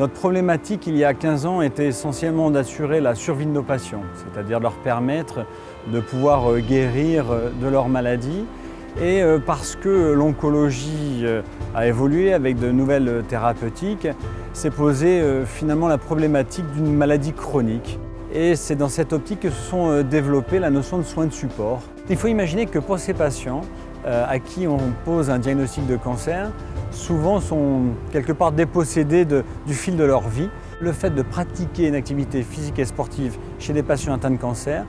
Notre problématique il y a 15 ans était essentiellement d'assurer la survie de nos patients, c'est-à-dire leur permettre de pouvoir guérir de leur maladie. Et parce que l'oncologie a évolué avec de nouvelles thérapeutiques, s'est posée finalement la problématique d'une maladie chronique. Et c'est dans cette optique que se sont développées la notion de soins de support. Il faut imaginer que pour ces patients à qui on pose un diagnostic de cancer, souvent sont quelque part dépossédés du fil de leur vie. Le fait de pratiquer une activité physique et sportive chez des patients atteints de cancer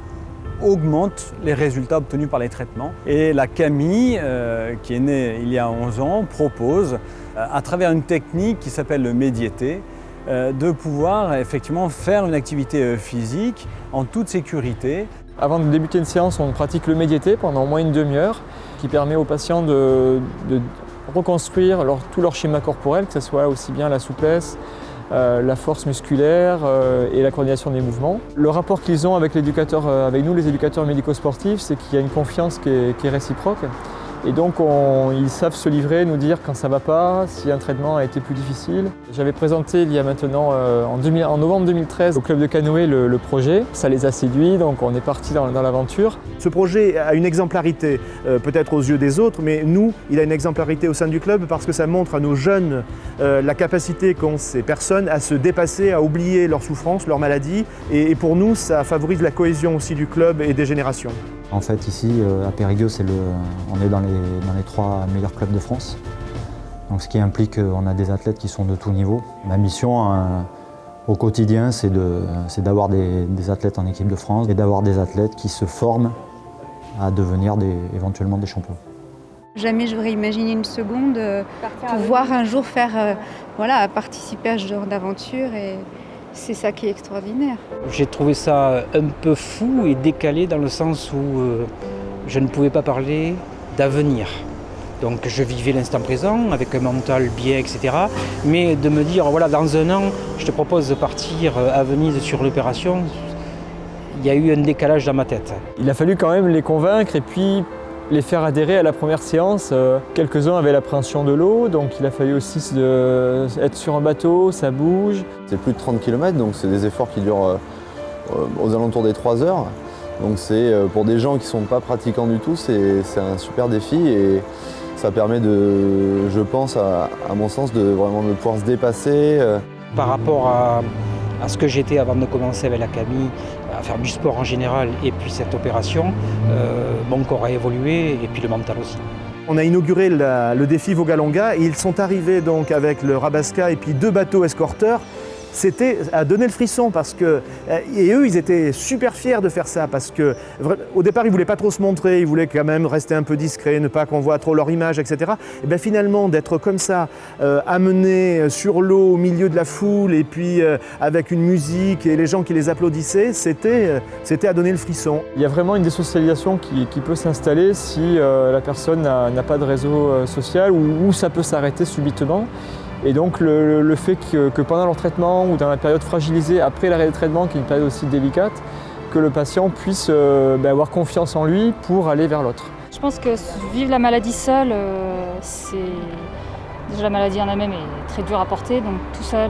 augmente les résultats obtenus par les traitements. Et la CAMI, qui est née il y a 11 ans, propose, à travers une technique qui s'appelle le médiété, de pouvoir effectivement faire une activité physique en toute sécurité. Avant de débuter une séance, on pratique le médiété pendant au moins une demi-heure, qui permet aux patients de reconstruire tout leur schéma corporel, que ce soit aussi bien la souplesse, la force musculaire et la coordination des mouvements. Le rapport qu'ils ont avec l'éducateur, avec nous les éducateurs médico-sportifs, c'est qu'il y a une confiance qui est réciproque. Et donc ils savent se livrer, nous dire quand ça ne va pas, si un traitement a été plus difficile. J'avais présenté il y a maintenant, en novembre 2013, au club de canoë le projet. Ça les a séduits, donc on est parti dans l'aventure. Ce projet a une exemplarité, peut-être aux yeux des autres, mais nous, il a une exemplarité au sein du club parce que ça montre à nos jeunes la capacité qu'ont ces personnes à se dépasser, à oublier leurs souffrances, leurs maladies. Et pour nous, ça favorise la cohésion aussi du club et des générations. En fait, ici, à Périgueux, on est dans les 3 meilleurs clubs de France. Donc, ce qui implique qu'on a des athlètes qui sont de tout niveau. Ma mission au quotidien, c'est d'avoir des athlètes en équipe de France et d'avoir des athlètes qui se forment à devenir éventuellement des champions. Jamais j'aurais imaginé une seconde pouvoir un jour participer à ce genre d'aventure. Et c'est ça qui est extraordinaire. J'ai trouvé ça un peu fou et décalé dans le sens où je ne pouvais pas parler d'avenir. Donc je vivais l'instant présent avec un mental bien, etc. Mais de me dire, voilà, dans un an, je te propose de partir à Venise sur l'opération, il y a eu un décalage dans ma tête. Il a fallu quand même les convaincre et puis les faire adhérer à la première séance. Quelques-uns avaient l'appréhension de l'eau, donc il a fallu aussi être sur un bateau, ça bouge. C'est plus de 30 km, donc c'est des efforts qui durent aux alentours des 3 heures. Donc c'est pour des gens qui ne sont pas pratiquants du tout, c'est un super défi et ça permet je pense, à mon sens, de pouvoir se dépasser. Par rapport à ce que j'étais avant de commencer avec la CAMI, à faire du sport en général et puis cette opération, mon corps a évolué et puis le mental aussi. On a inauguré le défi Vogalonga et ils sont arrivés donc avec le Rabasca et puis 2 bateaux escorteurs. C'était à donner le frisson parce que, et eux ils étaient super fiers de faire ça parce que au départ ils ne voulaient pas trop se montrer, ils voulaient quand même rester un peu discrets, ne pas qu'on voit trop leur image, etc. Et bien finalement d'être comme ça, amenés sur l'eau au milieu de la foule et puis avec une musique et les gens qui les applaudissaient, c'était à donner le frisson. Il y a vraiment une désocialisation qui peut s'installer si la personne n'a pas de réseau social ou ça peut s'arrêter subitement. Et donc le fait que pendant leur traitement ou dans la période fragilisée après l'arrêt de traitement, qui est une période aussi délicate, que le patient puisse avoir confiance en lui pour aller vers l'autre. Je pense que vivre la maladie seule, déjà la maladie en elle-même est très dure à porter, donc tout seul,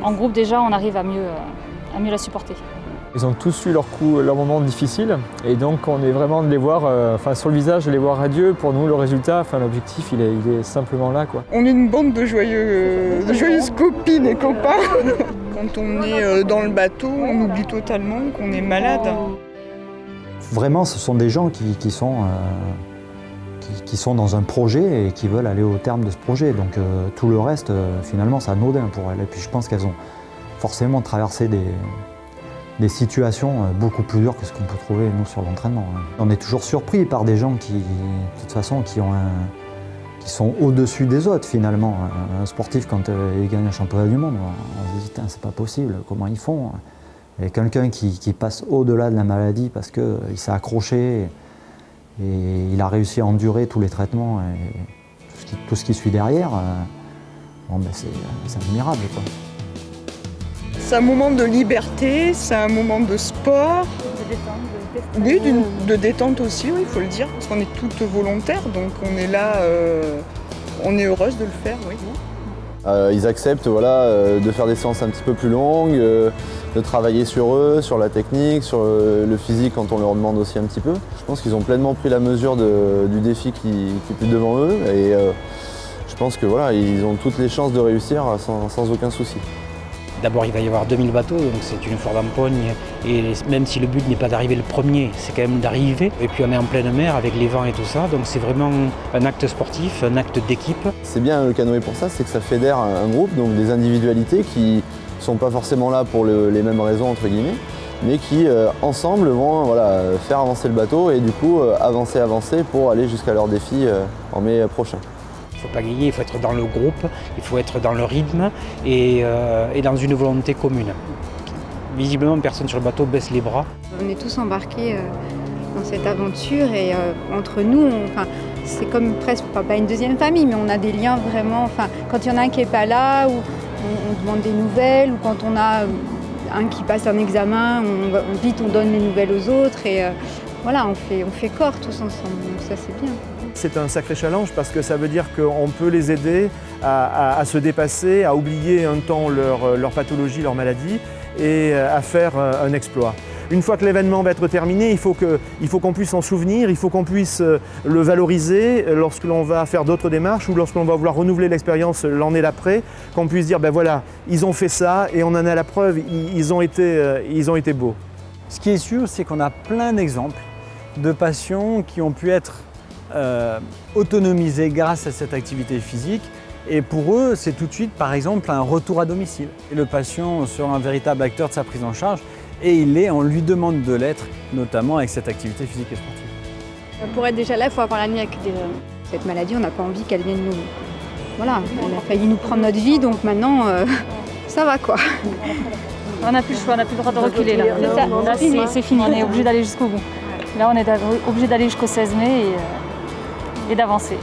en groupe déjà, on arrive à mieux la supporter. Ils ont tous eu leur moment difficile et donc on est vraiment de les voir, sur le visage, de les voir radieux. Pour nous, le résultat, l'objectif, il est simplement là, quoi. On est une bande de joyeuses copines et copains. Quand on est dans le bateau, on oublie totalement qu'on est malade. Vraiment, ce sont des gens qui sont dans un projet et qui veulent aller au terme de ce projet. Donc tout le reste, finalement, c'est anodin pour elles. Et puis je pense qu'elles ont forcément traversé des situations beaucoup plus dures que ce qu'on peut trouver nous sur l'entraînement. On est toujours surpris par des gens qui, de toute façon, qui sont au-dessus des autres finalement. Un sportif, quand il gagne un championnat du monde, on se dit c'est pas possible, comment ils font? Et quelqu'un qui passe au-delà de la maladie parce qu'il s'est accroché et il a réussi à endurer tous les traitements et tout ce qui suit derrière, c'est admirable, quoi. C'est un moment de liberté, c'est un moment de sport. De détente. Oui, de détente aussi, oui, il faut le dire, parce qu'on est toutes volontaires, donc on est là, on est heureuse de le faire, oui. Ils acceptent de faire des séances un petit peu plus longues, de travailler sur eux, sur la technique, sur le physique quand on leur demande aussi un petit peu. Je pense qu'ils ont pleinement pris la mesure du défi qui est devant eux et je pense que ils ont toutes les chances de réussir sans aucun souci. D'abord, il va y avoir 2000 bateaux, donc c'est une foire d'empoigne. Et même si le but n'est pas d'arriver le premier, c'est quand même d'arriver. Et puis on est en pleine mer avec les vents et tout ça, donc c'est vraiment un acte sportif, un acte d'équipe. C'est bien le canoë pour ça, c'est que ça fédère un groupe, donc des individualités qui ne sont pas forcément là pour les mêmes raisons, entre guillemets, mais qui, ensemble, vont faire avancer le bateau et du coup avancer pour aller jusqu'à leur défi en mai prochain. Il ne faut pas gagner, il faut être dans le groupe, il faut être dans le rythme et dans une volonté commune. Visiblement, personne sur le bateau baisse les bras. On est tous embarqués dans cette aventure et entre nous, c'est comme presque, pas une deuxième famille, mais on a des liens vraiment. Quand il y en a un qui n'est pas là, ou on demande des nouvelles, ou quand on a un qui passe un examen, on donne les nouvelles aux autres et on fait corps tous ensemble, donc ça c'est bien. C'est un sacré challenge parce que ça veut dire qu'on peut les aider à se dépasser, à oublier un temps leur pathologie, leur maladie et à faire un exploit. Une fois que l'événement va être terminé, il faut qu'on puisse s'en souvenir, il faut qu'on puisse le valoriser lorsque l'on va faire d'autres démarches ou lorsque l'on va vouloir renouveler l'expérience l'année d'après, qu'on puisse dire ils ont fait ça et on en a la preuve, ils ont été beaux. Ce qui est sûr, c'est qu'on a plein d'exemples de patients qui ont pu être autonomisés grâce à cette activité physique et pour eux c'est tout de suite par exemple un retour à domicile. Et le patient sera un véritable acteur de sa prise en charge et on lui demande de l'être, notamment avec cette activité physique et sportive. Pour être déjà là, il faut avoir la niaque déjà. Cette maladie, on n'a pas envie qu'elle vienne nous... Voilà, elle a failli nous prendre notre vie, donc maintenant ça va quoi. On n'a plus le choix, on n'a plus le droit de reculer là. Là c'est fini, on est obligé d'aller jusqu'au bout. Là on est obligé d'aller jusqu'au 16 mai et d'avancer.